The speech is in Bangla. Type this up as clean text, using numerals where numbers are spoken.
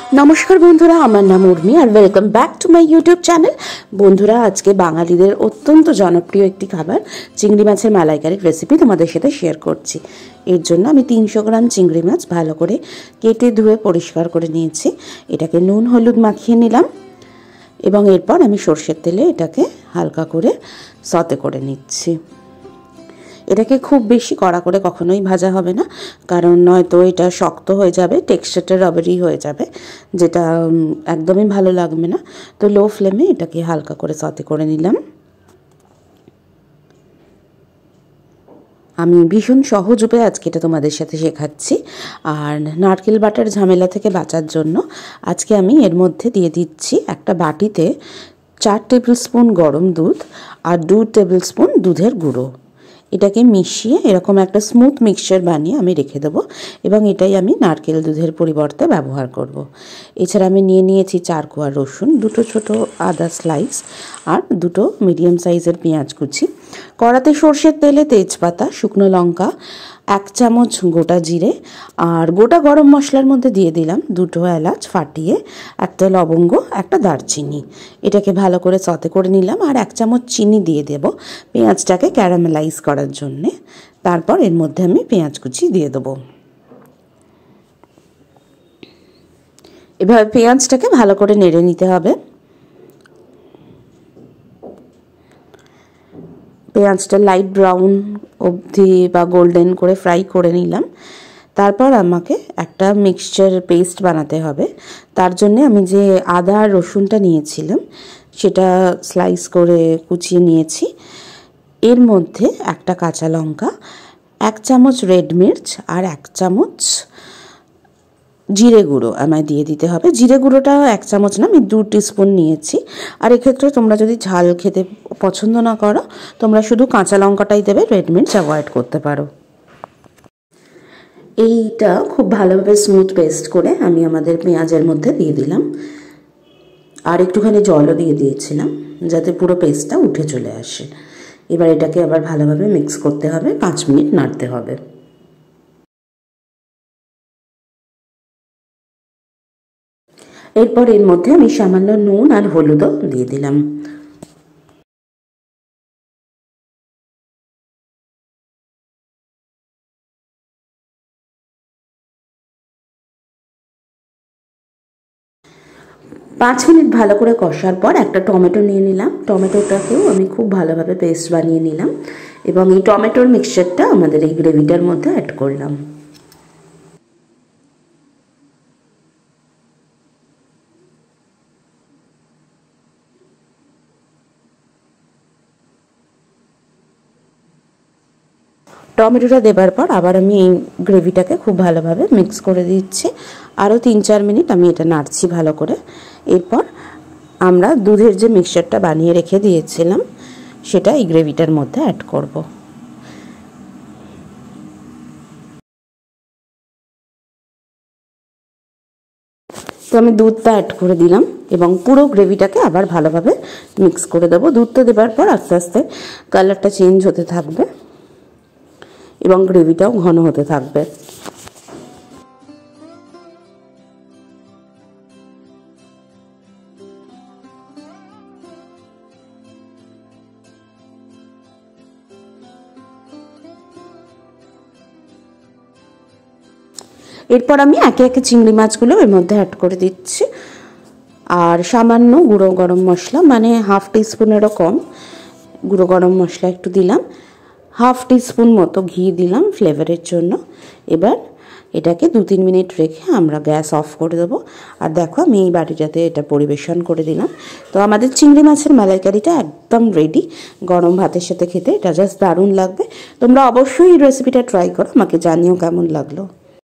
नमस्कार बंधुरा आमार नाम उर्मी और welcome back to my YouTube channel. बंधुरा आज के बांगालीदेर अत्यंत जनप्रिय एक खाबार चिंगड़ी माछेर मालाइकारिर रेसिपि तोमादेर साथे शेयर करछि। एर जोन्नो आमि 300 ग्राम चिंगड़ी माछ भालो करे केटे धुए परिष्कार करे निয়েছি। एटाके नुन हलुद माखिए निलाम एबं एरपर आमि सर्षेर तेले एटाके हालका करे सते करे निচ্ছি। এটাকে খুব বেশি কড়া করে কখনোই ভাজা হবে না, কারণ নয়তো এটা শক্ত হয়ে যাবে, টেক্সচারটা রাবারি হয়ে যাবে, যেটা একদমই ভালো লাগবে না। তো লো ফ্লেমে এটাকে হালকা করে সতে করে নিলাম। আমি ভীষণ সহজ উপায়ে আজকে এটা তোমাদের সাথে শেখাচ্ছি। আর নারকেল বাটার ঝামেলা থেকে বাঁচার জন্য আজকে আমি এর মধ্যে দিয়ে দিচ্ছি একটা বাটিতে 4 টেবিল স্পুন গরম দুধ আর 2 টেবিল স্পুন দুধের গুঁড়ো। এটাকে মিশিয়ে এরকম একটা স্মুথ মিক্সচার বানিয়ে আমি রেখে দেবো এবং এটাই আমি নারকেল দুধের পরিবর্তে ব্যবহার করব। এছাড়া আমি নিয়েছি 4 কোয়া রসুন, 2টো ছোটো আদা স্লাইস আর 2টো মিডিয়াম সাইজের পেঁয়াজ কুচি। কড়াতে সর্ষের তেলে তেজপাতা, শুকনো লঙ্কা, 1 চামচ গোটা জিরে আর গোটা গরম মশলার মধ্যে দিয়ে দিলাম 2টো এলাচ ফাটিয়ে, একটা লবঙ্গ, একটা দারচিনি। এটাকে ভালো করে সতে করে নিলাম আর 1 চামচ চিনি দিয়ে দেব পেঁয়াজটাকে ক্যারামেলাইজ করার জন্যে। তারপর এর মধ্যে আমি পেঁয়াজ কুচি দিয়ে দেবো। এভাবে পেঁয়াজটাকে ভালো করে নেড়ে নিতে হবে। পেঁয়াজটা লাইট ব্রাউন অবধি বা গোল্ডেন করে ফ্রাই করে নিলাম। তারপর আমাকে একটা মিক্সচার পেস্ট বানাতে হবে। তার জন্য আমি যে আদা আর রসুনটা নিয়েছিলাম সেটা স্লাইস করে কুচিয়ে নিয়েছি। এর মধ্যে একটা কাঁচা লঙ্কা, 1 চামচ রেড মির্চ আর 1 চামচ জিরে গুঁড়ো আমায় দিয়ে দিতে হবে। জিরে গুঁড়োটা 1 চামচ না, আমি 2 টিস্পুন নিয়েছি। আর এক্ষেত্রে তোমরা যদি ঝাল খেতে পছন্দ না করো তোমরা শুধু কাঁচা লঙ্কাটাই দেবে, রেড মির্চ অ্যাভয়েড করতে পারো। এইটা খুব ভালোভাবে স্মুথ পেস্ট করে আমি আমাদের পেঁয়াজের মধ্যে দিয়ে দিলাম আর একটুখানি জলও দিয়ে দিয়েছিলাম যাতে পুরো পেস্টটা উঠে চলে আসে। এবার এটাকে আবার ভালোভাবে মিক্স করতে হবে, 5 মিনিট নাড়তে হবে। এরপর এর মধ্যে আমি সামান্য নুন আর হলুদও দিয়ে দিলাম। পাঁচ মিনিট ভালো করে কষার পর একটা টমেটো নিয়ে নিলাম। টমেটোটাকেও আমি খুব ভালোভাবে পেস্ট বানিয়ে নিলাম এবং এই টমেটোর মিক্সচারটা আমাদের এই গ্রেভিটার মধ্যে অ্যাড করলাম। টমেটোটা দেবার পর আবার আমি এই গ্রেভিটাকে খুব ভালোভাবে মিক্স করে দিচ্ছি। আরও 3-4 মিনিট আমি এটা নাড়ছি ভালো করে। এরপর আমরা দুধের যে মিক্সচারটা বানিয়ে রেখে দিয়েছিলাম সেটা এই গ্রেভিটার মধ্যে অ্যাড করব। তো আমি দুধটা অ্যাড করে দিলাম এবং পুরো গ্রেভিটাকে আবার ভালোভাবে মিক্স করে দেবো। দুধটা দেবার পর আস্তে আস্তে কালারটা চেঞ্জ হতে থাকবে এবং গ্রেভিটাও ঘন হতে থাকবে। এরপর আমি একে একে চিংড়ি মাছগুলো এর মধ্যে অ্যাড করে দিচ্ছি আর সামান্য গুঁড়ো গরম মশলা, মানে 1/2 টিস্পুনেরও কম গুঁড়ো গরম মশলা একটু দিলাম, 1/2 টিস্পুন মতো ঘি দিলাম ফ্লেভারের জন্য। এবার এটাকে 2-3 মিনিট রেখে আমরা গ্যাস অফ করে দেবো। আর দেখো আমি এই বাটিটাতে এটা পরিবেশন করে দিলাম। তো আমাদের চিংড়ি মাছের মালাইকারিটা একদম রেডি। গরম ভাতের সাথে খেতে এটা জাস্ট দারুণ লাগবে। তোমরা অবশ্যই এই রেসিপিটা ট্রাই করো, আমাকে জানিও কেমন লাগলো।